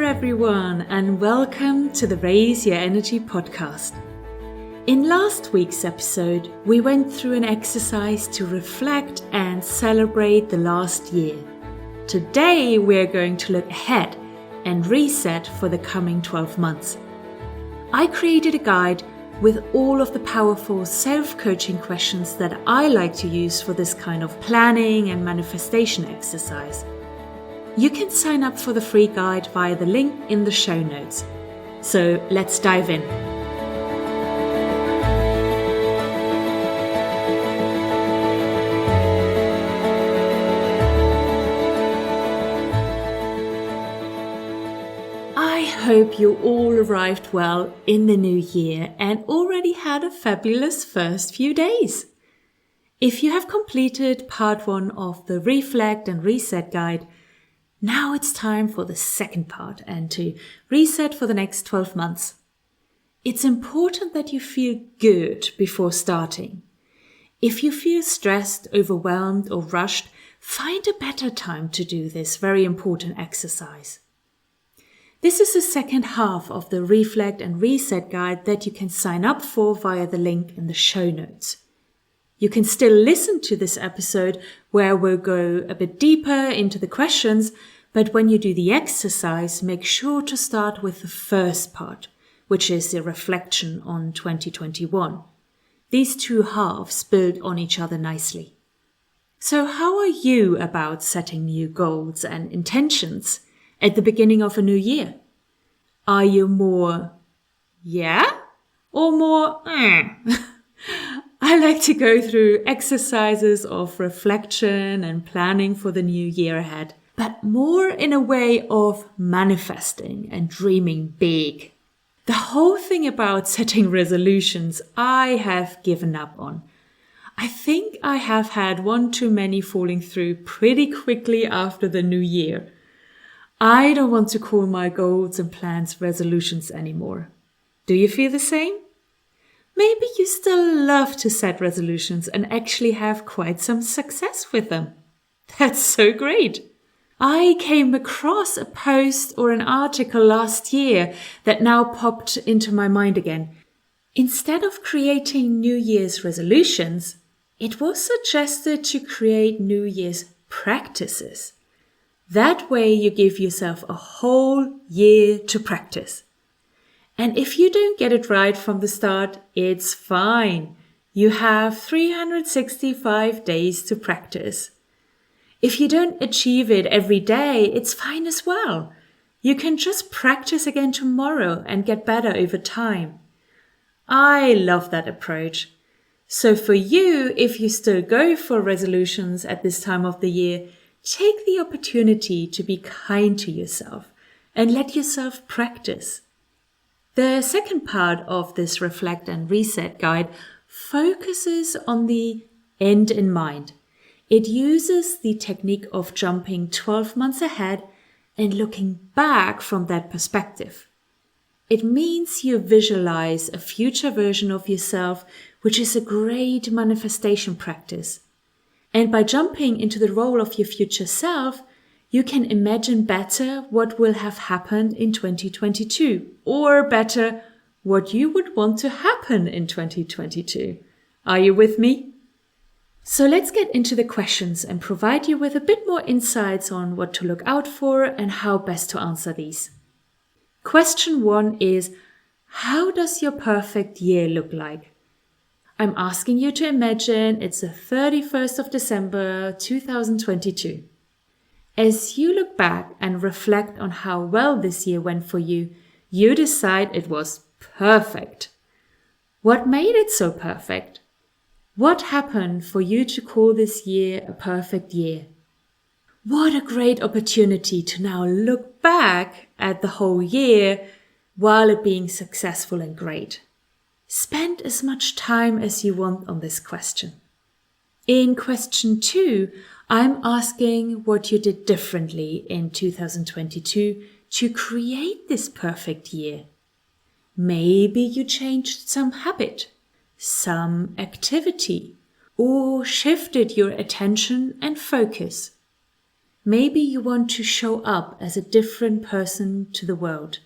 everyone, and welcome to the Raise Your Energy podcast. In last week's episode, we went through an exercise to reflect and celebrate the last year. Today, we're going to look ahead and reset for the coming 12 months. I created a guide with all of the powerful self-coaching questions that I like to use for this kind of planning and manifestation exercise. You can sign up for the free guide via the link in the show notes. So let's dive in. I hope you all arrived well in the new year and already had a fabulous first few days. If you have completed part 1 of the Reflect and Reset guide, now it's time for the second part and to reset for the next 12 months. It's important that you feel good before starting. If you feel stressed, overwhelmed, or rushed, find a better time to do this very important exercise. This is the second half of the Reflect and Reset guide that you can sign up for via the link in the show notes. You can still listen to this episode where we'll go a bit deeper into the questions, but when you do the exercise, make sure to start with the first part, which is the reflection on 2021. These two halves build on each other nicely. So how are you about setting new goals and intentions at the beginning of a new year? Are you more, yeah, or more, I like to go through exercises of reflection and planning for the new year ahead, but more in a way of manifesting and dreaming big. The whole thing about setting resolutions I have given up on. I think I have had one too many falling through pretty quickly after the new year. I don't want to call my goals and plans resolutions anymore. Do you feel the same? Maybe you still love to set resolutions and actually have quite some success with them. That's so great. I came across a post or an article last year that now popped into my mind again. Instead of creating New Year's resolutions, it was suggested to create New Year's practices. That way you give yourself a whole year to practice. And if you don't get it right from the start, it's fine. You have 365 days to practice. If you don't achieve it every day, it's fine as well. You can just practice again tomorrow and get better over time. I love that approach. So for you, if you still go for resolutions at this time of the year, take the opportunity to be kind to yourself and let yourself practice. The second part of this Reflect and Reset guide focuses on the end in mind. It uses the technique of jumping 12 months ahead and looking back from that perspective. It means you visualize a future version of yourself, which is a great manifestation practice. And by jumping into the role of your future self, you can imagine better what will have happened in 2022, or better, what you would want to happen in 2022. Are you with me? So let's get into the questions and provide you with a bit more insights on what to look out for and how best to answer these. Question 1 is, how does your perfect year look like? I'm asking you to imagine it's the 31st of December 2022. As you look back and reflect on how well this year went for you, you decide it was perfect. What made it so perfect? What happened for you to call this year a perfect year? What a great opportunity to now look back at the whole year while it being successful and great. Spend as much time as you want on this question. In question 2, I'm asking what you did differently in 2022 to create this perfect year. Maybe you changed some habit, some activity, or shifted your attention and focus. Maybe you want to show up as a different person to the world.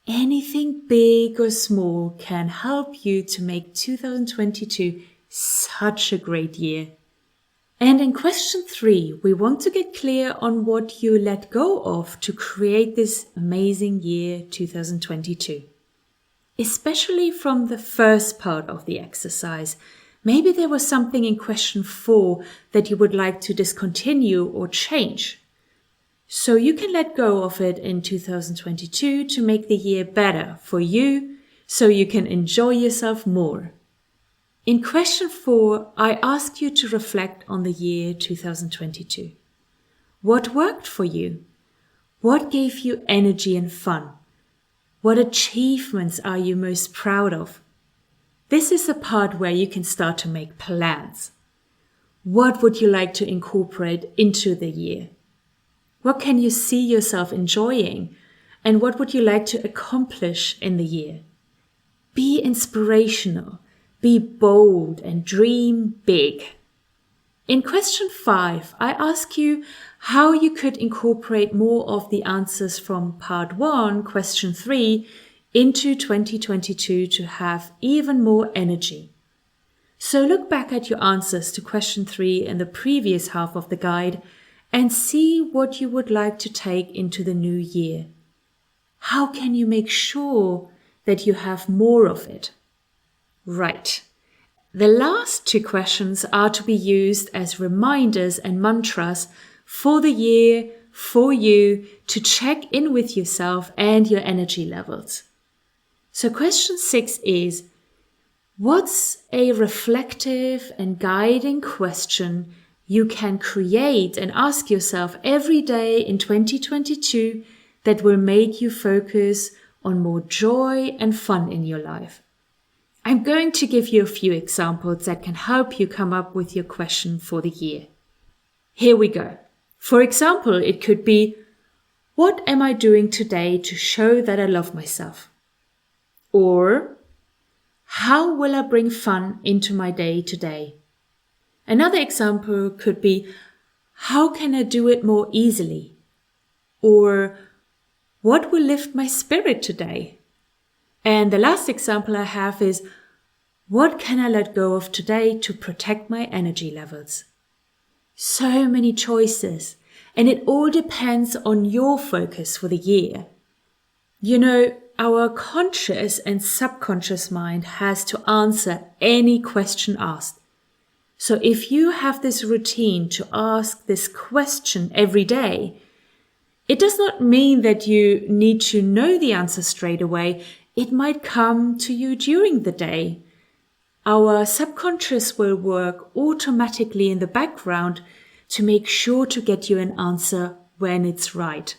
Anything big or small can help you to make 2022 such a great year. And in question 3, we want to get clear on what you let go of to create this amazing year 2022. Especially from the first part of the exercise. Maybe there was something in question 4 that you would like to discontinue or change. So you can let go of it in 2022 to make the year better for you, so you can enjoy yourself more. In question 4, I ask you to reflect on the year 2022. What worked for you? What gave you energy and fun? What achievements are you most proud of? This is the part where you can start to make plans. What would you like to incorporate into the year? What can you see yourself enjoying? And what would you like to accomplish in the year? Be inspirational. Be bold and dream big. In question 5, I ask you how you could incorporate more of the answers from part 1, question 3, into 2022 to have even more energy. So look back at your answers to question 3 in the previous half of the guide and see what you would like to take into the new year. How can you make sure that you have more of it? Right. The last 2 questions are to be used as reminders and mantras for the year, for you to check in with yourself and your energy levels. So question 6 is, what's a reflective and guiding question you can create and ask yourself every day in 2022 that will make you focus on more joy and fun in your life? I'm going to give you a few examples that can help you come up with your question for the year. Here we go. For example, it could be, what am I doing today to show that I love myself? Or, how will I bring fun into my day today? Another example could be, how can I do it more easily? Or, what will lift my spirit today? And the last example I have is, what can I let go of today to protect my energy levels? So many choices, and it all depends on your focus for the year. You know, our conscious and subconscious mind has to answer any question asked. So if you have this routine to ask this question every day, it does not mean that you need to know the answer straight away. It might come to you during the day. Our subconscious will work automatically in the background to make sure to get you an answer when it's right.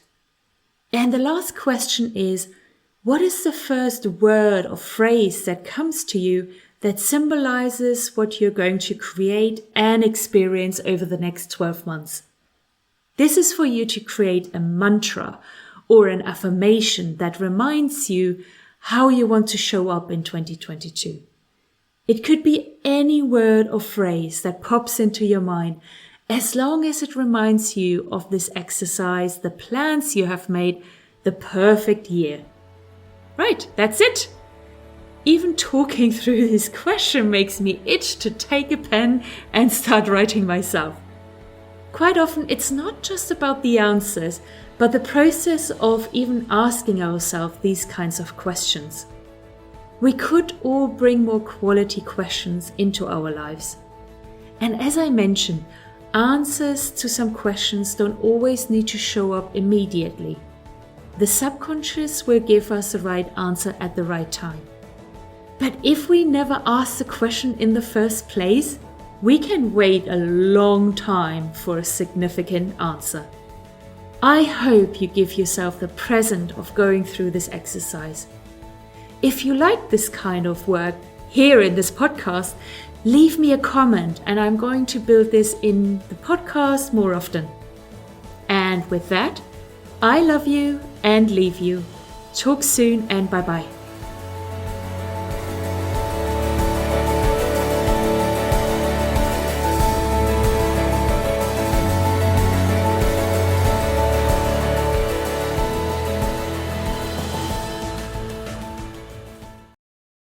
And the last question is, what is the first word or phrase that comes to you that symbolizes what you're going to create and experience over the next 12 months? This is for you to create a mantra or an affirmation that reminds you how you want to show up in 2022. It could be any word or phrase that pops into your mind, as long as it reminds you of this exercise, the plans you have made, the perfect year. Right, that's it. Even talking through this question makes me itch to take a pen and start writing myself. Quite often, it's not just about the answers, but the process of even asking ourselves these kinds of questions. We could all bring more quality questions into our lives. And as I mentioned, answers to some questions don't always need to show up immediately. The subconscious will give us the right answer at the right time. But if we never ask the question in the first place, we can wait a long time for a significant answer. I hope you give yourself the present of going through this exercise. If you like this kind of work here in this podcast, leave me a comment and I'm going to build this in the podcast more often. And with that, I love you and leave you. Talk soon and bye-bye.